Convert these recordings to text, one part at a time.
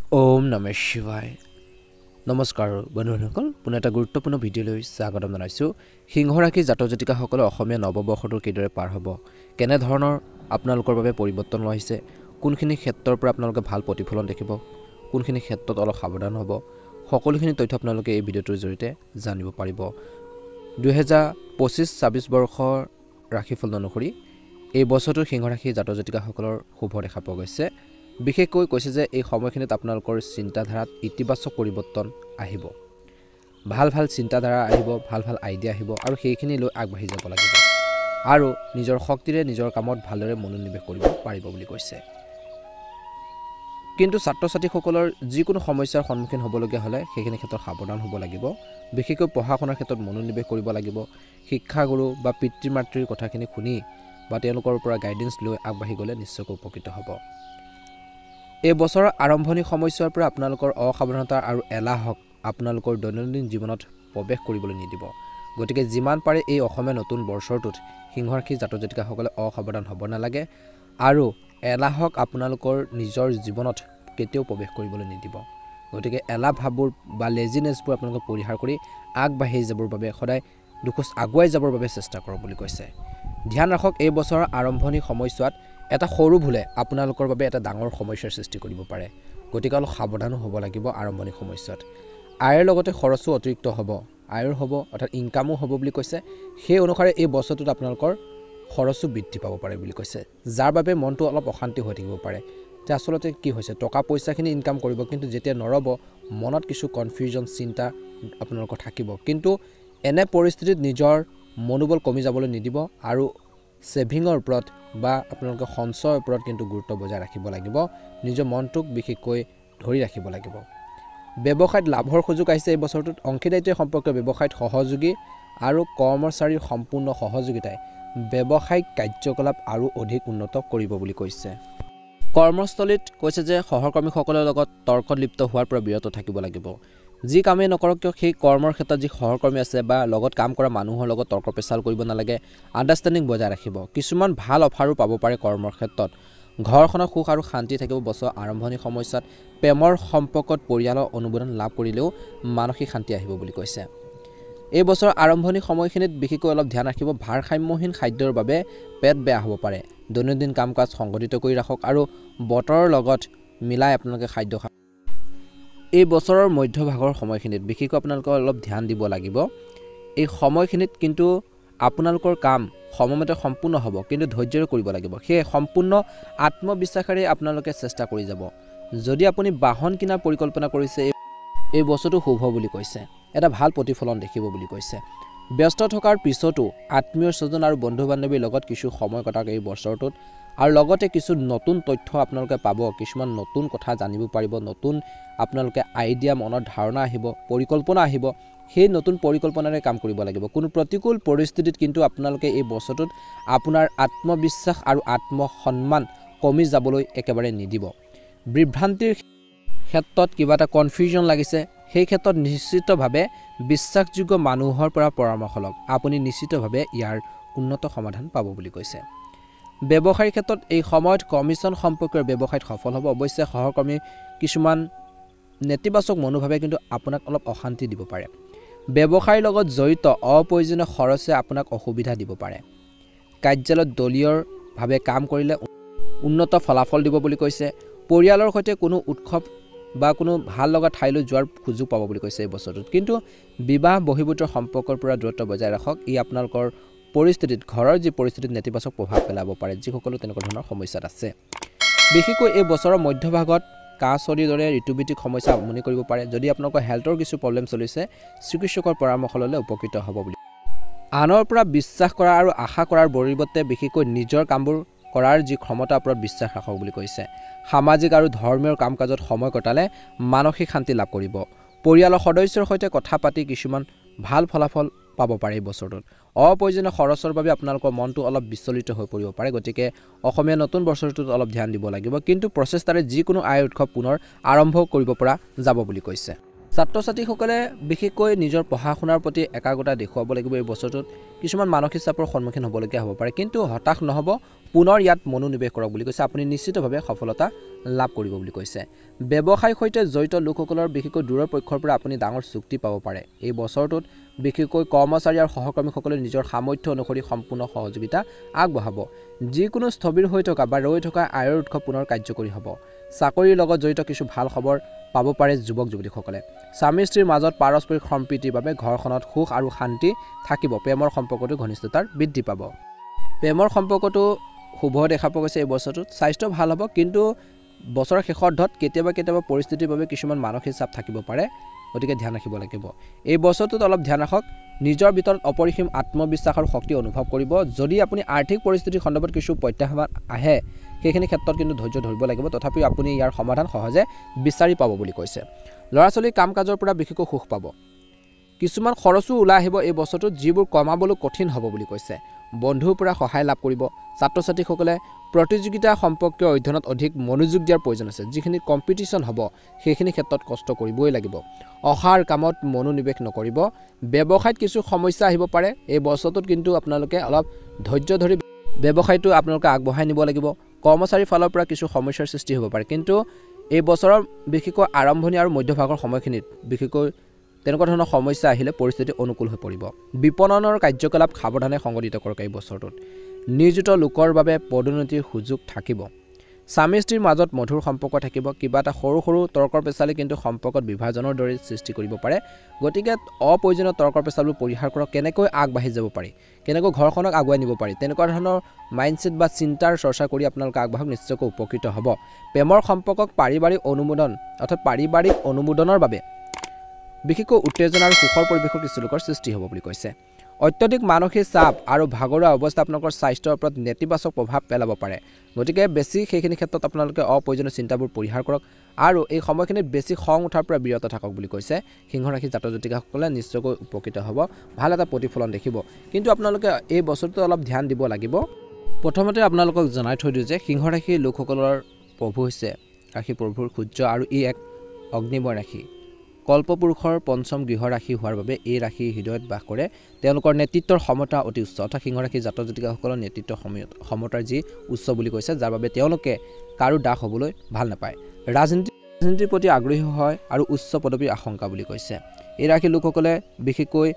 ওম নমঃ শিৱায় নমস্কাৰ বন্ধুসকল পুনৰ এটা গুৰুত্বপূৰ্ণ ভিডিঅ'লৈ স্বাগতম জনাইছোঁ সিংহ ৰাশি জাতক জাতিকাসকলে অসমীয়া নৱবৰ্ষটো কিদৰে পাৰ হ'ব কেনে ধৰণৰ আপোনালোকৰ বাবে পৰিৱৰ্তন আহিছে কোনখিনি ক্ষেত্ৰৰ পৰা আপোনালোকে ভাল প্ৰতিফলন দেখিব কোনখিনি ক্ষেত্ৰত অলপ সাৱধান হ'ব সকলোখিনি তথ্য আপোনালোকে এই ভিডিঅ'টোৰ জৰিয়তে জানিব পাৰিব 2025-26 বৰ্ষৰ ৰাশিফল অনুসৰি এই বছৰটোৰ সিংহ ৰাশি জাতক জাতিকাসকলৰ শুভ দেখা পোৱা গৈছে বিশেষকৈ কৈছে যে এই সময়খিনিত আপোনালোকৰ চিন্তাধাৰাত ইতিবাচক পৰিৱৰ্তন আহিব ভাল ভাল চিন্তাধাৰা আহিব ভাল ভাল আইডিয়া আহিব আৰু সেইখিনি লৈ আগবাঢ়ি যাব লাগিব আৰু নিজৰ শক্তিৰে নিজৰ কামত ভালদৰে মনোনিৱেশ কৰিব পাৰিব বুলি কৈছে কিন্তু ছাত্ৰ ছাত্ৰীসকলৰ যিকোনো সমস্যাৰ সন্মুখীন হ'বলগীয়া হ'লে সেইখিনি ক্ষেত্ৰত সাৱধান হ'ব লাগিব বিশেষকৈ পঢ়া শুনাৰ ক্ষেত্ৰত মনোনিৱেশ কৰিব লাগিব শিক্ষাগুৰু বা পিতৃ মাতৃৰ কথাখিনি শুনি বা তেওঁলোকৰ পৰা গাইডেন্স লৈ আগবাঢ়ি গ'লে নিশ্চয়কৈ উপকৃত হ'ব এই বছৰৰ আৰম্ভণি সময়ছোৱাৰ পৰা আপোনালোকৰ অসাৱধানতা আৰু এলাহক আপোনালোকৰ দৈনন্দিন জীৱনত প্ৰৱেশ কৰিবলৈ নিদিব গতিকে যিমান পাৰে এই অসমীয়া নতুন বৰ্ষৰটোত সিংহ ৰাশি জাতক জাতিকাসকলে অসাৱধান হ'ব নালাগে আৰু এলাহক আপোনালোকৰ নিজৰ জীৱনত কেতিয়াও প্ৰৱেশ কৰিবলৈ নিদিব গতিকে এলাহ ভাৱবোৰ বা লেজিনেছবোৰ আপোনালোকে পৰিহাৰ কৰি আগবাঢ়ি যাবৰ বাবে সদায় দুখোজ আগুৱাই যাবৰ বাবে চেষ্টা কৰক বুলি কৈছে ধ্যান ৰাখক এই বছৰৰ আৰম্ভণি সময়ছোৱাত এটা সৰু ভুলে আপোনালোকৰ বাবে এটা ডাঙৰ সমস্যাৰ সৃষ্টি কৰিব পাৰে গতিকে অলপ সাৱধানো হ'ব লাগিব আৰম্ভণি সময়ছোৱাত আয়ৰ লগতে খৰচো অতিৰিক্ত হ'ব আয়ৰ হ'ব অৰ্থাৎ ইনকামো হ'ব বুলি কৈছে সেই অনুসাৰে এই বছৰটোত আপোনালোকৰ খৰচো বৃদ্ধি পাব পাৰে বুলি কৈছে যাৰ বাবে মনটো অলপ অশান্তি হৈ থাকিব পাৰে যে আচলতে কি হৈছে টকা পইচাখিনি ইনকাম কৰিব কিন্তু যেতিয়া নৰব মনত কিছু কনফিউজন চিন্তা আপোনালোকৰ থাকিব কিন্তু এনে পৰিস্থিতিত নিজৰ মনোবল কমি যাবলৈ নিদিব আৰু সেভিংৰ ওপৰত বা আপোনালোকে সঞ্চয়ৰ ওপৰত কিন্তু গুৰুত্ব বজাই ৰাখিব লাগিব নিজৰ মনটোক বিশেষকৈ ধৰি ৰাখিব লাগিব ব্যৱসায়ত লাভৰ সুযোগ আহিছে এই বছৰটোত অংশীদাৰিত্ব সম্পৰ্কীয় ব্যৱসায়ত সহযোগী আৰু কৰ্মচাৰীৰ সম্পূৰ্ণ সহযোগিতাই ব্যৱসায়িক কাৰ্যকলাপ আৰু অধিক উন্নত কৰিব বুলি কৈছে কৰ্মস্থলীত কৈছে যে সহকৰ্মীসকলৰ লগত তৰ্কত লিপ্ত হোৱাৰ পৰা বিৰত থাকিব লাগিব যি কামেই নকৰক কিয় সেই কৰ্মৰ ক্ষেত্ৰত যি সহকৰ্মী আছে বা লগত কাম কৰা মানুহৰ লগত তৰ্ক পেচাল কৰিব নালাগে আণ্ডাৰষ্টেণ্ডিং বজাই ৰাখিব কিছুমান ভাল অফাৰো পাব পাৰে কৰ্মৰ ক্ষেত্ৰত ঘৰখনৰ সুখ আৰু শান্তি থাকিব বছৰ আৰম্ভণি সময়ছোৱাত প্ৰেমৰ সম্পৰ্কত পৰিয়ালৰ অনুমোদন লাভ কৰিলেও মানসিক শান্তি আহিব বুলি কৈছে এই বছৰ আৰম্ভণি সময়খিনিত বিশেষকৈ অলপ ধ্যান ৰাখিব ভাৰসাম্যহীন খাদ্যৰ বাবে পেট বেয়া হ'ব পাৰে দৈনন্দিন কাম কাজ সংগঠিত কৰি ৰাখক আৰু বতৰৰ লগত মিলাই আপোনালোকে খাদ্য খাওক এই বছৰৰ মধ্যভাগৰ সময়খিনিত বিশেষকৈ আপোনালোকে অলপ ধ্যান দিব লাগিব এই সময়খিনিত কিন্তু আপোনালোকৰ কাম সময়মতে সম্পূৰ্ণ হ'ব কিন্তু ধৈৰ্যৰে কৰিব লাগিব সেই সম্পূৰ্ণ আত্মবিশ্বাসেৰে আপোনালোকে চেষ্টা কৰি যাব যদি আপুনি বাহন কিনাৰ পৰিকল্পনা কৰিছে এই বছৰটো শুভ বুলি কৈছে এটা ভাল প্ৰতিফলন দেখিব বুলি কৈছে ব্যস্ত থকাৰ পিছতো আত্মীয় স্বজন আৰু বন্ধু বান্ধৱীৰ লগত কিছু সময় কটাক এই বছৰটোত আৰু লগতে কিছু নতুন তথ্য আপোনালোকে পাব কিছুমান নতুন কথা জানিব পাৰিব নতুন আপোনালোকে আইডিয়া মনৰ ধাৰণা আহিব পৰিকল্পনা আহিব সেই নতুন পৰিকল্পনাৰে কাম কৰিব লাগিব কোনো প্ৰতিকূল পৰিস্থিতিত কিন্তু আপোনালোকে এই বছৰটোত আপোনাৰ আত্মবিশ্বাস আৰু আত্মসন্মান কমি যাবলৈ একেবাৰে নিদিব বিভ্ৰান্তিৰ ক্ষেত্ৰত কিবা এটা কনফিউজন লাগিছে সেই ক্ষেত্ৰত নিশ্চিতভাৱে বিশ্বাসযোগ্য মানুহৰ পৰা পৰামৰ্শ লওক আপুনি নিশ্চিতভাৱে ইয়াৰ উন্নত সমাধান পাব বুলি কৈছে ব্যৱসায়িক ক্ষেত্ৰত এই সময়ত কমিছন সম্পৰ্কীয় ব্যৱসায়ত সফল হ'ব অৱশ্যে সহকৰ্মী কিছুমান নেতিবাচক মনোভাৱে কিন্তু আপোনাক অলপ অশান্তি দিব পাৰে ব্যৱসায়ৰ লগত জড়িত অপ্ৰয়োজনীয় খৰচে আপোনাক অসুবিধা দিব পাৰে কাৰ্যালয়ত দলীয়ভাৱে কাম কৰিলে উন্নত ফলাফল দিব বুলি কৈছে পৰিয়ালৰ সৈতে কোনো উৎসৱ বা কোনো ভাল লগা ঠাইলৈ যোৱাৰ সুযোগ পাব বুলি কৈছে এই বছৰটোত কিন্তু বিবাহ বহিৰ্ভূত সম্পৰ্কৰ পৰা দূৰত্ব বজাই ৰাখক ই আপোনালোকৰ পৰিস্থিতিত ঘৰৰ যি পৰিস্থিতিত নেতিবাচক প্ৰভাৱ পেলাব পাৰে যিসকলো তেনেকুৱা ধৰণৰ সমস্যাত আছে বিশেষকৈ এই বছৰৰ মধ্যভাগত কাহ চৰ্দিৰ দৰে ঋতুভিত্তিক সমস্যা আমনি কৰিব পাৰে যদি আপোনালোকৰ হেল্থৰ কিছু প্ৰব্লেম চলিছে চিকিৎসকৰ পৰামৰ্শ ল'লে উপকৃত হ'ব বুলি আনৰ পৰা বিশ্বাস কৰা আৰু আশা কৰাৰ পৰিৱৰ্তে বিশেষকৈ নিজৰ কামবোৰ কৰাৰ যি ক্ষমতা ওপৰত বিশ্বাস ৰাখক বুলি কৈছে সামাজিক আৰু ধৰ্মীয় কাম কাজত সময় কটালে মানসিক শান্তি লাভ কৰিব পৰিয়ালৰ সদস্যৰ সৈতে কথা পাতি কিছুমান ভাল ফলাফল পাব পাৰে এই বছৰটোত অপ্ৰয়োজনীয় খৰচৰ বাবে আপোনালোকৰ মনটো অলপ বিচলিত হৈ পৰিব পাৰে গতিকে অসমীয়া নতুন বছৰটোত অলপ ধ্যান দিব লাগিব কিন্তু প্ৰচেষ্টাৰে যিকোনো আয় উৎসৱ পুনৰ আৰম্ভ কৰিব পৰা যাব বুলি কৈছে ছাত্ৰ ছাত্ৰীসকলে বিশেষকৈ নিজৰ পঢ়া শুনাৰ প্ৰতি একাগ্ৰতা দেখুৱাব লাগিব এই বছৰটোত কিছুমান মানসিক চাপৰ সন্মুখীন হ'বলগীয়া হ'ব পাৰে কিন্তু হতাশ নহ'ব পুনৰ ইয়াত মনোনিৱেশ কৰক বুলি কৈছে আপুনি নিশ্চিতভাৱে সফলতা লাভ কৰিব বুলি কৈছে ব্যৱসায়ৰ সৈতে জড়িত লোকসকলৰ বিশেষকৈ দূৰৰ পক্ষৰ পৰা আপুনি ডাঙৰ চুক্তি পাব পাৰে এই বছৰটোত বিশেষকৈ কৰ্মচাৰী আৰু সহকৰ্মীসকলে নিজৰ সামৰ্থ্য অনুসৰি সম্পূৰ্ণ সহযোগিতা আগবঢ়াব যিকোনো স্থবিৰ হৈ থকা বা ৰৈ থকা আয়ৰ উৎস পুনৰ কাৰ্যকৰী হ'ব চাকৰিৰ লগত জড়িত কিছু ভাল খবৰ পাব পাৰে যুৱক যুৱতীসকলে স্বামী স্ত্ৰীৰ মাজত পাৰস্পৰিক সম্প্ৰীতিৰ বাবে ঘৰখনত সুখ আৰু শান্তি থাকিব প্ৰেমৰ সম্পৰ্কটো ঘনিষ্ঠতাৰ বৃদ্ধি পাব প্ৰেমৰ সম্পৰ্কটো শুভ দেখা পোৱা গৈছে এই বছৰটোত স্বাস্থ্য ভাল হ'ব কিন্তু বছৰৰ শেষাৰ্ধত কেতিয়াবা পৰিস্থিতিৰ বাবে কিছুমান মানসিক চাপ থাকিব পাৰে গতিকে ধ্যান ৰাখিব লাগিব এই বছৰটোত অলপ ধ্যান ৰাখক নিজৰ ভিতৰত অপৰিসীম আত্মবিশ্বাস আৰু শক্তি অনুভৱ কৰিব যদি আপুনি আৰ্থিক পৰিস্থিতিৰ সন্দৰ্ভত কিছু প্ৰত্যাহ্বান আহে সেইখিনি ক্ষেত্ৰত কিন্তু ধৈৰ্য ধৰিব লাগিব তথাপিও আপুনি ইয়াৰ সমাধান সহজে বিচাৰি পাব বুলি কৈছে ল'ৰা ছোৱালী কাম কাজৰ পৰা বিশেষকৈ সুখ পাব কিছুমান খৰচো ওলাই আহিব এই বছৰটোত যিবোৰ কমাবলৈ কঠিন হ'ব বুলি কৈছে বন্ধুৰ পৰা সহায় লাভ কৰিব ছাত্ৰ ছাত্ৰীসকলে প্ৰতিযোগিতা সম্পৰ্কীয় অধ্যয়নত অধিক মনোযোগ দিয়াৰ প্ৰয়োজন আছে যিখিনি কম্পিটিশ্যন হ'ব সেইখিনি ক্ষেত্ৰত কষ্ট কৰিবই লাগিব অহাৰ কামত মনোনিৱেশ নকৰিব ব্যৱসায়ত কিছু সমস্যা আহিব পাৰে এই বছৰটোত কিন্তু আপোনালোকে অলপ ধৈৰ্য ধৰি ব্যৱসায়টো আপোনালোকে আগবঢ়াই নিব লাগিব কৰ্মচাৰীৰ ফালৰ পৰা কিছু সমস্যাৰ সৃষ্টি হ'ব পাৰে কিন্তু এই বছৰৰ বিশেষকৈ আৰম্ভণি আৰু মধ্যভাগৰ সময়খিনিত বিশেষকৈ তেনেকুৱা ধৰণৰ সমস্যা আহিলে পৰিস্থিতি অনুকূল হৈ পৰিব বিপণনৰ কাৰ্যকলাপ সাৱধানে সংগঠিত কৰক এই বছৰটোত নিয়োজিত লোকৰ বাবে পদোন্নতিৰ সুযোগ থাকিব স্বামী স্ত্ৰীৰ মাজত মধুৰ সম্পৰ্ক থাকিব কিবা এটা সৰু তৰ্কৰ পেচালে কিন্তু সম্পৰ্কত বিভাজনৰ দৰে সৃষ্টি কৰিব পাৰে গতিকে অপ্ৰয়োজনীয় তৰ্কৰ পেচালবোৰ পৰিহাৰ কৰক কেনেকৈ আগবাঢ়ি যাব পাৰি কেনেকৈ ঘৰখনক আগুৱাই নিব পাৰি তেনেকুৱা ধৰণৰ মাইণ্ডছেট বা চিন্তাৰ চৰ্চা কৰি আপোনালোকে আগবাঢ়ক নিশ্চয়কৈ উপকৃত হ'ব প্ৰেমৰ সম্পৰ্কক পাৰিবাৰিক অনুমোদনৰ বাবে বিশেষকৈ উত্তেজনা আৰু সুখৰ পৰিৱেশৰ কিছু লোকৰ সৃষ্টি হ'ব বুলি কৈছে অত্যধিক মানসিক চাপ আৰু ভাগৰুৱা অৱস্থা আপোনালোকৰ স্বাস্থ্যৰ ওপৰত নেতিবাচক প্ৰভাৱ পেলাব পাৰে গতিকে বেছি সেইখিনি ক্ষেত্ৰত আপোনালোকে অপ্ৰয়োজনীয় চিন্তাবোৰ পৰিহাৰ কৰক আৰু এই সময়খিনিত বেছি খং উঠাৰ পৰা বিৰত থাকক বুলি কৈছে সিংহ ৰাশি জাতক জাতিকাসকলে নিশ্চয়কৈ উপকৃত হ'ব ভাল এটা প্ৰতিফলন দেখিব কিন্তু আপোনালোকে এই বছৰটো অলপ ধ্যান দিব লাগিব প্ৰথমতে আপোনালোকক জনাই থৈ দিওঁ যে সিংহ ৰাশিৰ লোকসকলৰ প্ৰভু হৈছে ৰাশি প্ৰভুৰ সূৰ্য আৰু ই এক অগ্নিময় ৰাশি কল্পপুৰুষৰ পঞ্চম গৃহ ৰাশি হোৱাৰ বাবে এই ৰাশি হৃদয়ত বাস কৰে তেওঁলোকৰ নেতৃত্বৰ ক্ষমতা অতি উচ্চ অৰ্থাৎ সিংহ ৰাশি জাতক জাতিকাসকলৰ নেতৃত্ব ক্ষমতাৰ যি উচ্চ বুলি কৈছে যাৰ বাবে তেওঁলোকে কাৰো দাস হ'বলৈ ভাল নাপায় ৰাজনীতিৰ প্ৰতি আগ্ৰহী হয় আৰু উচ্চ পদবীৰ আশংকা বুলি কৈছে এই ৰাশিৰ লোকসকলে বিশেষকৈ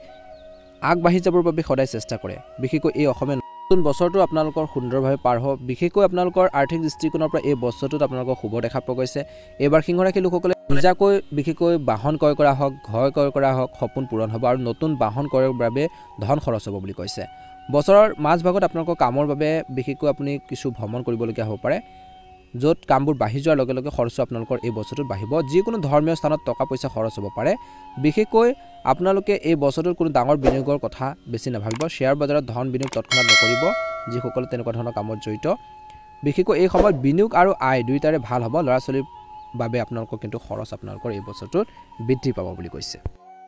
আগবাঢ়ি যাবৰ বাবে সদায় চেষ্টা কৰে বিশেষকৈ এই অসমীয়া নতুন বছৰটো আপোনালোকৰ সুন্দৰভাৱে পাৰ হ'ব বিশেষকৈ আপোনালোকৰ আৰ্থিক দৃষ্টিকোণৰ পৰা এই বছৰটোত আপোনালোকৰ শুভ দেখা পোৱা গৈছে এইবাৰ সিংহ ৰাশিৰ লোকসকলে নিজাকৈ বিশেষকৈ বাহন ক্ৰয় কৰা হওক ঘৰ ক্ৰয় কৰা হওক সপোন পূৰণ হ'ব আৰু নতুন বাহন ক্ৰয়ৰ বাবে ধন খৰচ হ'ব বুলি কৈছে বছৰৰ মাজভাগত আপোনালোকৰ কামৰ বাবে বিশেষকৈ আপুনি কিছু ভ্ৰমণ কৰিবলগীয়া হ'ব পাৰে য'ত কামবোৰ বাঢ়ি যোৱাৰ লগে লগে খৰচো আপোনালোকৰ এই বছৰটোত বাঢ়িব যিকোনো ধৰ্মীয় স্থানত টকা পইচা খৰচ হ'ব পাৰে বিশেষকৈ আপোনালোকে এই বছৰটোত কোনো ডাঙৰ বিনিয়োগৰ কথা বেছি নাভাবিব শ্বেয়াৰ বজাৰত ধন বিনিয়োগ তৎক্ষণাত নকৰিব যিসকলে তেনেকুৱা ধৰণৰ কামত জড়িত বিশেষকৈ এই সময়ত বিনিয়োগ আৰু আয় দুয়োটাৰে ভাল হ'ব ল'ৰা ছোৱালীৰ বাবে আপোনালোকৰ কিন্তু খৰচ আপোনালোকৰ এই বছৰটোত বৃদ্ধি পাব বুলি কৈছে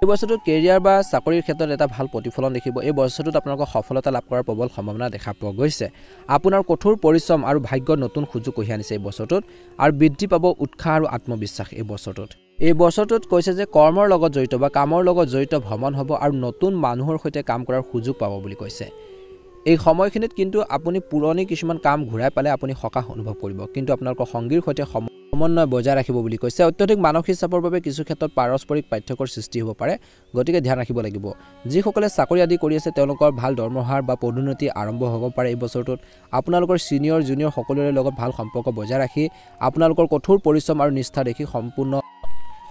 এই বছৰটোত কেৰিয়াৰ বা চাকৰিৰ ক্ষেত্ৰত এটা ভাল প্ৰতিফলন দেখিব এই বছৰটোত আপোনালোকৰ সফলতা লাভ কৰাৰ প্ৰবল সম্ভাৱনা দেখা পোৱা গৈছে আপোনাৰ কঠোৰ পৰিশ্ৰম আৰু ভাগ্যৰ নতুন সুযোগ কঢ়িয়াই আনিছে এই বছৰটোত আৰু বৃদ্ধি পাব উৎসাহ আৰু আত্মবিশ্বাস এই বছৰটোত কৈছে যে কৰ্মৰ লগত জড়িত বা কামৰ লগত জড়িত ভ্ৰমণ হ'ব আৰু নতুন মানুহৰ সৈতে কাম কৰাৰ সুযোগ পাব বুলি কৈছে এই সময়খিনিত কিন্তু আপুনি পুৰণি কিছুমান কাম ঘূৰাই পালে আপুনি সকাহ অনুভৱ কৰিব কিন্তু আপোনালোকৰ সংগীৰ সৈতে সমন্বয় বজাই ৰাখিব বুলি কৈছে অত্যধিক মানসিক চাপৰ বাবে কিছু ক্ষেত্ৰত পাৰস্পৰিক পাৰ্থক্যৰ সৃষ্টি হ'ব পাৰে গতিকে ধ্যান ৰাখিব লাগিব যিসকলে চাকৰি আদি কৰি আছে তেওঁলোকৰ ভাল দৰমহাৰ বা পদোন্নতি আৰম্ভ হ'ব পাৰে এই বছৰটোত আপোনালোকৰ সিনিয়ৰ জুনিয়ৰ সকলোৰে লগত ভাল সম্পৰ্ক বজাই ৰাখি আপোনালোকৰ কঠোৰ পৰিশ্ৰম আৰু নিষ্ঠা দেখি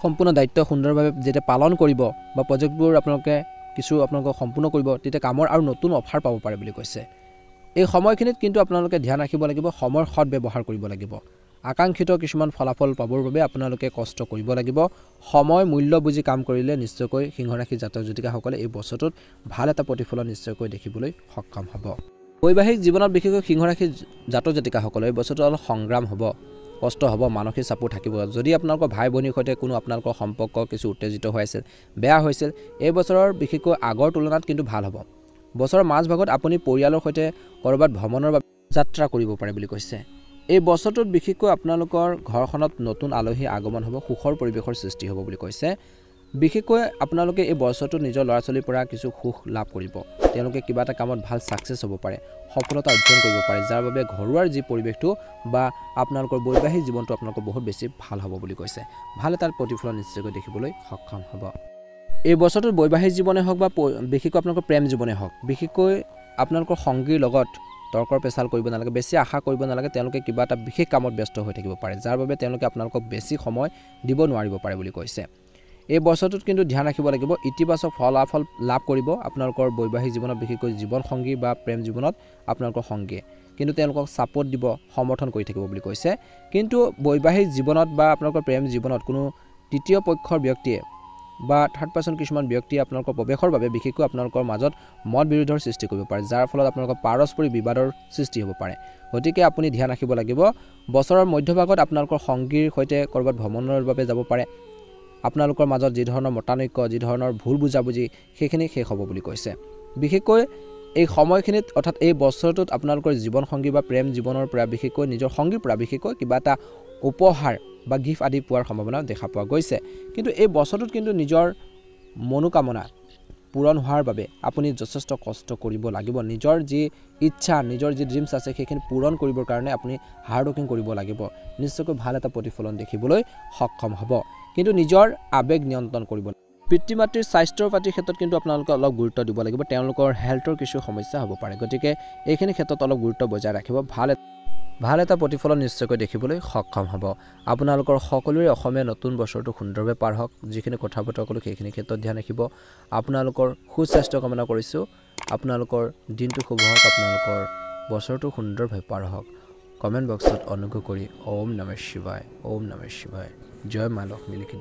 সম্পূৰ্ণ দায়িত্ব সুন্দৰভাৱে যেতিয়া পালন কৰিব বা প্ৰজেক্টবোৰ আপোনালোকে সম্পূৰ্ণ কৰিব তেতিয়া কামৰ আৰু নতুন অফাৰ পাব পাৰে বুলি কৈছে এই সময়খিনিত কিন্তু আপোনালোকে ধ্যান ৰাখিব লাগিব সময়ৰ সৎ ব্যৱহাৰ কৰিব লাগিব আকাংক্ষিত কিছুমান ফলাফল পাবৰ বাবে আপোনালোকে কষ্ট কৰিব লাগিব সময় মূল্য বুজি কাম কৰিলে নিশ্চয়কৈ সিংহ ৰাশি জাতক জাতিকাসকলে এই বছৰটোত ভাল এটা প্ৰতিফলন নিশ্চয়কৈ দেখিবলৈ সক্ষম হ'ব বৈবাহিক জীৱনত বিশেষকৈ সিংহ ৰাশি জাতক জাতিকাসকলে এই বছৰটো অলপ সংগ্ৰাম হ'ব কষ্ট হ'ব মানসিক চাপো থাকিব যদি আপোনালোকৰ ভাই ভনীৰ সৈতে কোনো আপোনালোকৰ সম্পৰ্ক কিছু উত্তেজিত হৈ আছিল বেয়া হৈছিল এই বছৰৰ বিশেষকৈ আগৰ তুলনাত কিন্তু ভাল হ'ব বছৰৰ মাজভাগত আপুনি পৰিয়ালৰ সৈতে কৰবাত ভ্ৰমণৰ বাবে যাত্ৰা কৰিব পাৰে বুলি কৈছে এই বছৰটোত বিশেষকৈ আপোনালোকৰ ঘৰখনত নতুন আলহী আগমন হ'ব সুখৰ পৰিৱেশৰ সৃষ্টি হ'ব বুলি কৈছে বিশেষকৈ আপোনালোকে এই বছৰটো নিজৰ ল'ৰা ছোৱালীৰ পৰা কিছু সুখ লাভ কৰিব তেওঁলোকে কিবা এটা কামত ভাল সাকসেস হ'ব পাৰে সফলতা অৰ্জন কৰিব পাৰে যাৰ বাবে ঘৰুৱাৰ যি পৰিৱেশটো বা আপোনালোকৰ বৈবাহিক জীৱনটো আপোনালোকৰ বহুত বেছি ভাল হ'ব বুলি কৈছে ভাল এটা প্ৰতিফলন নিশ্চয়কৈ দেখিবলৈ সক্ষম হ'ব এই বছৰটোত বৈবাহিক জীৱনে হওক বা বিশেষকৈ আপোনালোকৰ প্ৰেম জীৱনে হওক বিশেষকৈ আপোনালোকৰ সংগীৰ লগত তৰ্কৰ পেচাল কৰিব নালাগে বেছি আশা কৰিব নালাগে তেওঁলোকে কিবা এটা বিশেষ কামত ব্যস্ত হৈ থাকিব পাৰে যাৰ বাবে তেওঁলোকে আপোনালোকক বেছি সময় দিব নোৱাৰিব পাৰে বুলি কৈছে এই বছৰটোত কিন্তু ধ্যান ৰাখিব লাগিব ইতিবাচক ফলাফল লাভ কৰিব আপোনালোকৰ বৈবাহিক জীৱনত বিশেষকৈ জীৱন সংগী বা প্ৰেম জীৱনত আপোনালোকৰ সংগীয়ে কিন্তু তেওঁলোকক সাপোৰ্ট দিব সমৰ্থন কৰি থাকিব বুলি কৈছে কিন্তু বৈবাহিক জীৱনত বা আপোনালোকৰ প্ৰেম জীৱনত কোনো তৃতীয় পক্ষৰ ব্যক্তিয়ে বা থাৰ্ড পাৰ্সন কিছুমান ব্যক্তি আপোনালোকৰ প্ৰৱেশৰ বাবে বিশেষকৈ আপোনালোকৰ মাজত মত বিৰোধৰ সৃষ্টি কৰিব পাৰে যাৰ ফলত আপোনালোকৰ পাৰস্পৰিক বিবাদৰ সৃষ্টি হ'ব পাৰে গতিকে আপুনি ধ্যান ৰাখিব লাগিব বছৰৰ মধ্যভাগত আপোনালোকৰ সংগীৰ সৈতে কৰবাত ভ্ৰমণৰ বাবে যাব পাৰে আপোনালোকৰ মাজত যি ধৰণৰ মতানৈক্য যি ধৰণৰ ভুল বুজাবুজি সেইখিনি শেষ হ'ব বুলি কৈছে বিশেষকৈ এই সময়খিনিত অৰ্থাৎ এই বছৰটোত আপোনালোকৰ জীৱন সংগী বা প্ৰেম জীৱনৰ পৰা বিশেষকৈ নিজৰ সংগীৰ পৰা বিশেষকৈ কিবা এটা উপহাৰ বা গিফ্ট আদি পোৱাৰ সম্ভাৱনা দেখা পোৱা গৈছে কিন্তু এই বছৰটোত কিন্তু নিজৰ মনোকামনা পূৰণ হোৱাৰ বাবে আপুনি যথেষ্ট কষ্ট কৰিব লাগিব নিজৰ যি ইচ্ছা নিজৰ যি ড্ৰিমছ আছে সেইখিনি পূৰণ কৰিবৰ কাৰণে আপুনি হাৰ্ড ওয়াৰ্কিং কৰিব লাগিব নিশ্চয়কৈ ভাল এটা প্ৰতিফলন দেখিবলৈ সক্ষম হ'ব কিন্তু নিজৰ আবেগ নিয়ন্ত্ৰণ কৰিব পিতৃ মাতৃৰ স্বাস্থ্যৰ পাতিৰ ক্ষেত্ৰত কিন্তু আপোনালোকে অলপ গুৰুত্ব দিব লাগিব তেওঁলোকৰ হেলথৰ কিছু সমস্যা হ'ব পাৰে গতিকে এইখিনি ক্ষেত্ৰত অলপ গুৰুত্ব বজাই ৰাখিব ভাল এটা প্ৰতিফলন নিশ্চয়কৈ দেখিবলৈ সক্ষম হ'ব আপোনালোকৰ সকলোৰে অসমীয়া নতুন বছৰটো সুন্দৰভাৱে পাৰ হওক যিখিনি কথা বতৰা ক'লো সেইখিনি ক্ষেত্ৰত ধ্যান ৰাখিব আপোনালোকৰ সুস্বাস্থ্য কামনা কৰিছোঁ আপোনালোকৰ দিনটো শুভ হওক আপোনালোকৰ বছৰটো সুন্দৰভাৱে পাৰ হওক কমেন্ট বক্সত অনুগ্ৰহ কৰি ওম নমঃ শিৱায় জয় মা লক্ষ্মী লিখি